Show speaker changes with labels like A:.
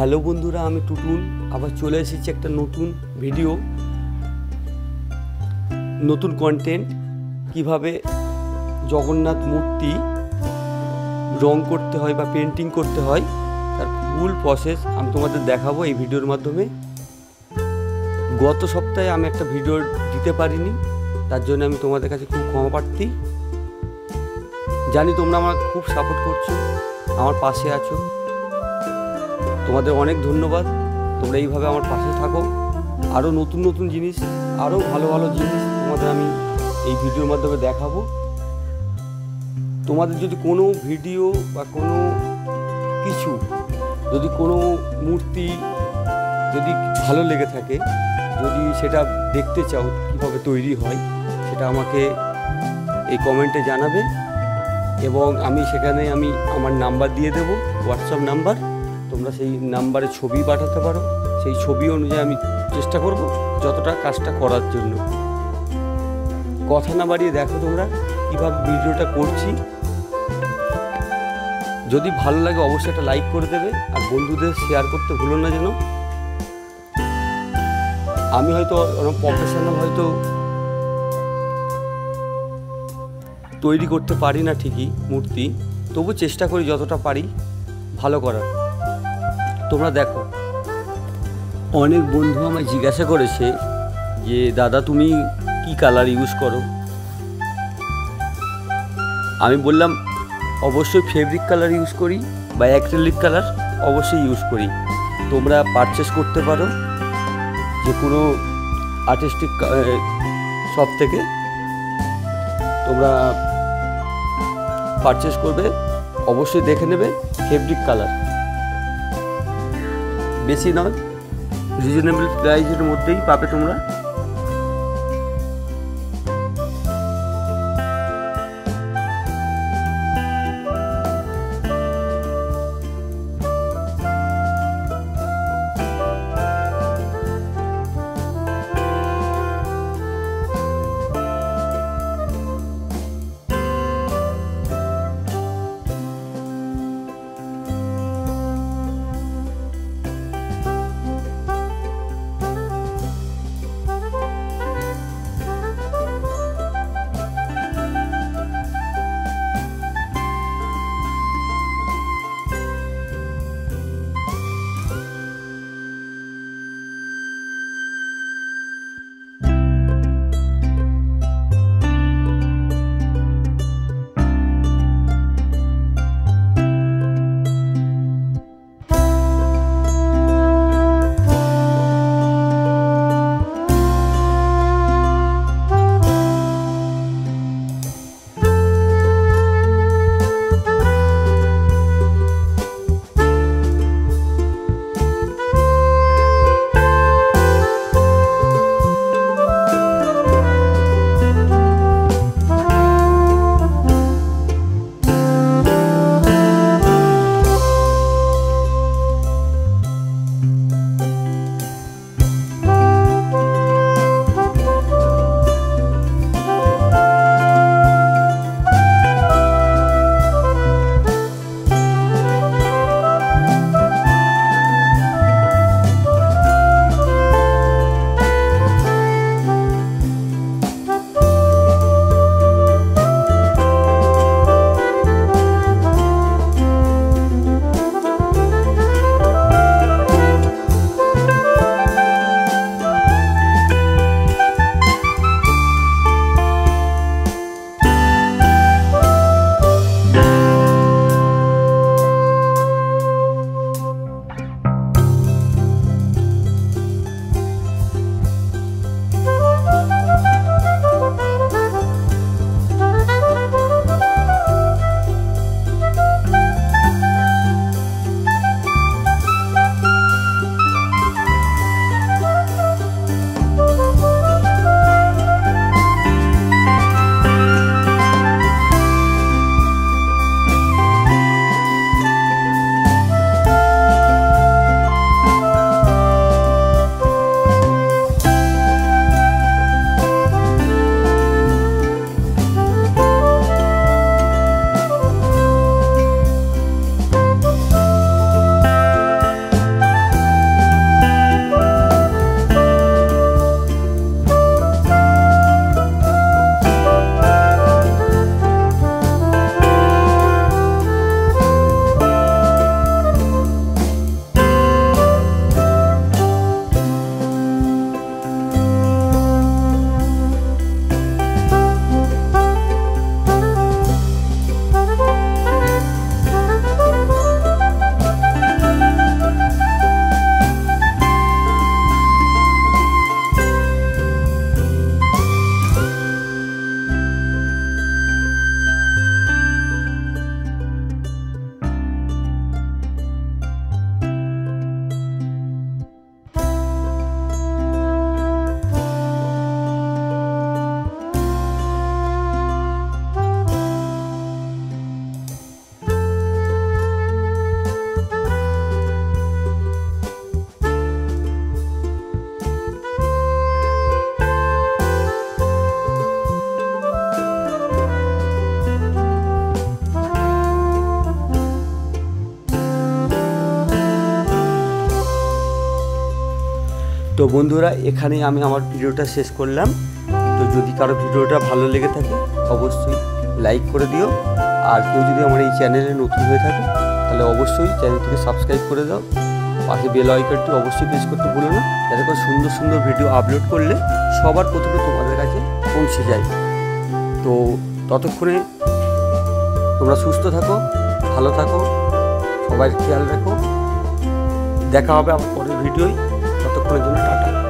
A: Hello বন্ধুরা, আমি টুটুন আবার চলে এসেছি একটা নতুন ভিডিও, নতুন কন্টেন্ট। কিভাবে জগন্নাথ মূর্তি রং করতে হয় বা পেন্টিং করতে হয় তার ফুল প্রসেস আমি তোমাদের দেখাবো এই ভিডিওর মাধ্যমে। গত সপ্তাহে আমি একটা ভিডিও দিতে পারিনি, তার জন্য আমি তোমাদের কাছে খুব ক্ষমা প্রার্থী। জানি তোমরা আমার খুব সাপোর্ট করছো, আমার পাশে আছো, তোমাদের অনেক ধন্যবাদ। তোমরা এইভাবে আমার পাশে থাকো। আরও নতুন নতুন জিনিস, আরও ভালো ভালো জিনিস তোমাদের আমি এই ভিডিওর মাধ্যমে দেখাবো। তোমাদের যদি কোনো ভিডিও বা কোনো কিছু, যদি কোনো মূর্তি যদি ভালো লেগে থাকে, যদি সেটা দেখতে চাও কীভাবে তৈরি হয়, সেটা আমাকে এই কমেন্টে জানাবে এবং আমি সেখানে আমার নাম্বার দিয়ে দেবো, হোয়াটসঅ্যাপ নাম্বার। তোমরা সেই নাম্বারে ছবি পাঠাতে পারো, সেই ছবি অনুযায়ী আমি চেষ্টা করব যতটা কাজটা করার জন্য। কথা না বাড়িয়ে দেখো তোমরা কীভাবে ভিডিওটা করছি। যদি ভালো লাগে অবশ্যই একটা লাইক করে দেবে, আর বন্ধুদের শেয়ার করতে ভুলো না যেন। আমি হয়তো প্রফেশনাল হয়তো তৈরি করতে পারি না ঠিকই মূর্তি, তবু চেষ্টা করি যতটা পারি ভালো করার। তোমরা দেখো, অনেক বন্ধু আমায় জিজ্ঞাসা করেছে যে দাদা তুমি কি কালার ইউজ করো। আমি বললাম অবশ্যই ফেব্রিক কালার ইউজ করি বা অ্যাক্রিলিক কালার অবশ্যই ইউজ করি। তোমরা পারচেস করতে পারো যে কোনো আর্টিস্টিক শপ থেকে, তোমরা পারচেস করবে, অবশ্যই দেখে নেবে ফেব্রিক কালার। বেশি নয়, রিজনেবল প্রাইসের মধ্যেই পাবে তোমরা। তো বন্ধুরা, এখানে আমি আমার ভিডিওটা শেষ করলাম। তো যদি কারো ভিডিওটা ভালো লেগে থাকে অবশ্যই লাইক করে দিও। আর কেউ যদি আমার এই চ্যানেলে নতুন হয়ে থাকে তাহলে অবশ্যই চ্যানেলটিকে সাবস্ক্রাইব করে দাও। পাশে বেল আইকনটি অবশ্যই প্রেস করতে ভুলো না, যাতে করে সুন্দর সুন্দর ভিডিও আপলোড করলে সবার প্রথমে তোমাদের কাছে পৌঁছে যায়। তো ততক্ষণে তোমরা সুস্থ থাকো, ভালো থাকো, সবাই খেয়াল রাখো। দেখা হবে আমার পরের ভিডিওয়। ততক্ষণের জন্য টাটা।